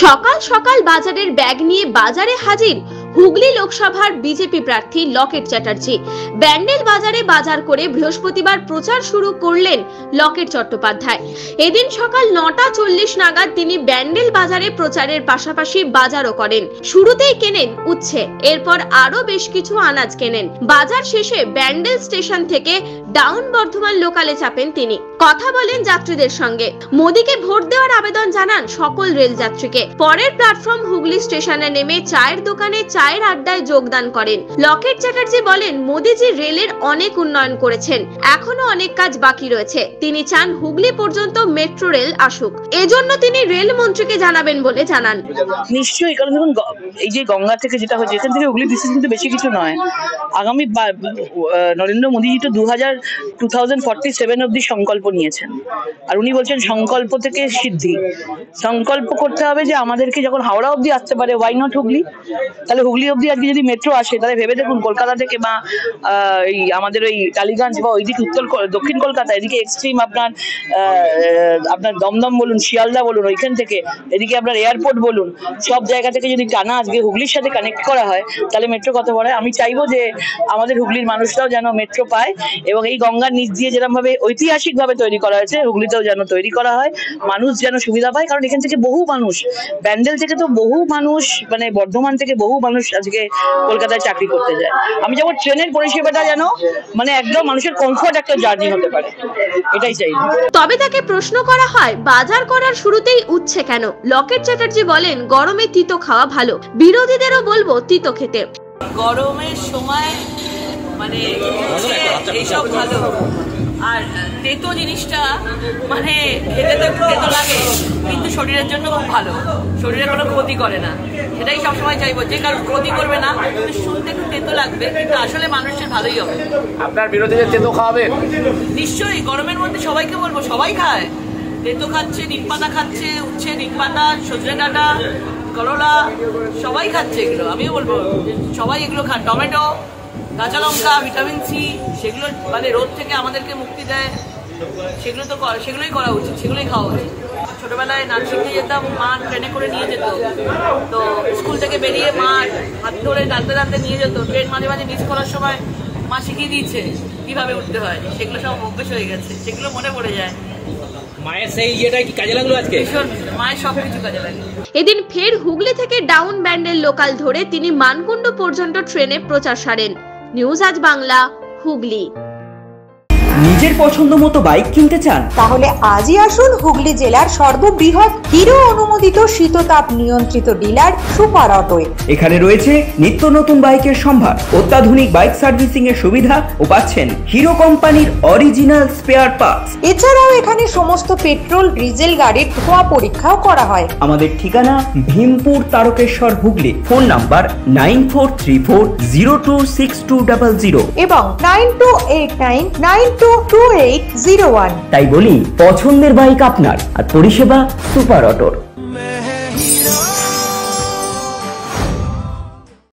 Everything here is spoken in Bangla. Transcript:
সকাল সকাল বাজারের ব্যাগ নিয়ে বাজারে হাজির হুগলি লোকসভার বিজেপি প্রার্থী লকেট চ্যাটার্জি। ব্যান্ডেল বাজারে বাজার করে বৃহস্পতিবার প্রচার শুরু করলেন লকেট চট্টোপাধ্যায়। এদিন সকাল 9:40 নাগাদ তিনি ব্যান্ডেল বাজারে প্রচারের পাশাপাশি বাজারও করেন। শুরুতেই কেনেন উচ্ছে, এরপর আরো বেশ কিছু আনাজ কেনেন। বাজার শেষে ব্যান্ডেল স্টেশন থেকে ডাউন বর্ধমান লোকালে চাপেন তিনি। কথা বলেন যাত্রীদের সঙ্গে। মোদীকে ভোট দেওয়ার আবেদন জানান সকল রেল যাত্রীকে। পরের প্ল্যাটফর্ম হুগলি স্টেশনে নেমে চায়ের দোকানে চায়ের আড্ডায় যোগদান করেন। লকেট চ্যাটার্জি বলেন, মোদীজি রেলের অনেক উন্নয়ন করেছেন, এখনো অনেক কাজ বাকি রয়েছে। তিনি চান হুগলি পর্যন্ত মেট্রো রেল আসুক, এজন্য তিনি রেল মন্ত্রীকে জানাবেন বলে জানান। নিশ্চয়ই, কারণ দেখুন এই যে গঙ্গা থেকে যেটা হয়েছে এখান থেকে হুগলি ডিস্টেন্স কিন্তু বেশি কিছু নয়। আগামী নরেন্দ্র মোদীজি তো 2047 অব্দি সংকল্প নিয়েছেন, আর উনি বলছেন সংকল্প থেকে সিদ্ধি। সংকল্প করতে হবে যে আমাদেরকে যখন হাওড়া অব্দি আসতে পারে, ওয়াই নট হুগলি? তাহলে হুগলি অব্দি আজকে যদি মেট্রো আসে তাহলে ভেবে দেখুন কলকাতা থেকে বা এই আমাদের ওই টালিগঞ্জ বা ওইদিকে দক্ষিণ কলকাতা, এদিকে এক্সট্রিম আপনার দমদম বলুন, শিয়ালদা বলুন, ওইখান থেকে এদিকে আপনার এয়ারপোর্ট বলুন, সব জায়গা থেকে যদি টানা আজকে হুগলির সাথে কানেক্ট করা হয় তাহলে মেট্রো কত বড় হয়। আমি চাইবো যে আমাদের হুগলির মানুষরাও যেন মেট্রো পায়, এবং এই গঙ্গার নিচ দিয়ে যেরকম ভাবে ঐতিহাসিক ভাবে তৈরি করা হয়েছে হুগলিতেও যেন তৈরি করা হয়, মানুষ যেন সুবিধা পায়। কারণ এখান থেকে বহু মানুষ, ব্যান্ডেল থেকে তো বহু মানুষ, মানে বর্ধমান থেকে বহু মানুষ আজকে কলকাতায় চাকরি করতে যায়। আমি যেমন ট্রেনের পরিষেবাটা যেন মানে একদম মানুষের কমফোর্ট একটা জার্নি হতে পারে, এটাই চাই। তবে তাকে প্রশ্ন করা হয়, বাজার করার শুরুতেই উচ্ছে কেন? লকেট চ্যাটার্জি বলেন, গরমে তিতো খাওয়া ভালো, বিরোধীদেরও বলবো তিতো খেতে। গরমের সময় মানে এইসব ভালো, আর তেতো জিনিসটা মানে খেতে তো একটু তেতো লাগে, কিন্তু শরীরের জন্য খুব ভালো, শরীরে কোনো ক্ষতি করে না। সেটাই সবসময় চাইবো, যে কারণ ক্ষতি করবে না, কিন্তু শুনতে একটু তেতো লাগবে, কিন্তু আসলে মানুষের ভালোই হবে। আপনার বিরোধীদের তেতো খাওয়াবে? নিশ্চয়ই, গরমের মধ্যে সবাইকে বলবো, সবাই খায়, তেতো খাচ্ছে, নিম পাতা খাচ্ছে, উচ্ছে, নিম পাতা, সজনে ডাঁটা, করলা, সবাই খাচ্ছে এগুলো। আমিও বলবো সবাই এগুলো খান। টমেটো, কাঁচা লঙ্কা, ভিটামিন সি, সেগুলো মানে রোদ থেকে আমাদেরকে মুক্তি দেয়, সেগুলো তো সেগুলোই করা উচিত, সেগুলোই খাওয়া উচিত। ছোটবেলায় নার্সিংয়ে যেতাম, মা ট্রেনে করে নিয়ে যেত, তো স্কুল থেকে বেরিয়ে মা হাত ধরে টানতে টানতে নিয়ে যেত। ট্রেন মাঝে মাঝে মিস করার সময় মা শিখিয়ে দিয়েছে কিভাবে উঠতে হয়, সেগুলো সব অভ্যেস হয়ে গেছে, সেগুলো মনে পড়ে যায়। মায়ের সেই ইয়েটা কি কাজে লাগলো আজকে? মায়ের সবকিছু কাজে লাগে। এদিন ফের হুগলি থেকে ডাউন ব্যান্ডেল লোকাল ধরে তিনি মানকুণ্ডু পর্যন্ত ট্রেনে প্রচার সারেন। নিউজ আজ বাংলা, হুগলি। নিজের পছন্দ মতো বাইক কিনতে চান? তাহলে আজই আসুন হুগলি জেলার সর্ববৃহৎ হিরো অনুমোদিত শীততাপ নিয়ন্ত্রিত ডিলার সুপার অটোয়। এখানে রয়েছে নিত্য নতুন বাইকের সম্ভার, অত্যাধুনিক বাইক সার্ভিসিং এর সুবিধা ও পাচ্ছেন হিরো কোম্পানির অরিজিনাল স্পেয়ার পার্টস। এছাড়াও এখানে সমস্ত পেট্রোল ডিজেল গাড়ির ধোঁয়া পরীক্ষাও করা হয়। আমাদের ঠিকানা ভীমপুর তারকেশ্বর, হুগলি। ফোন নাম্বার 9434026200 এবং 9289922801। তাই বলি, পছন্দের বাইক আপনার আর পরিষেবা সুপার অটোর।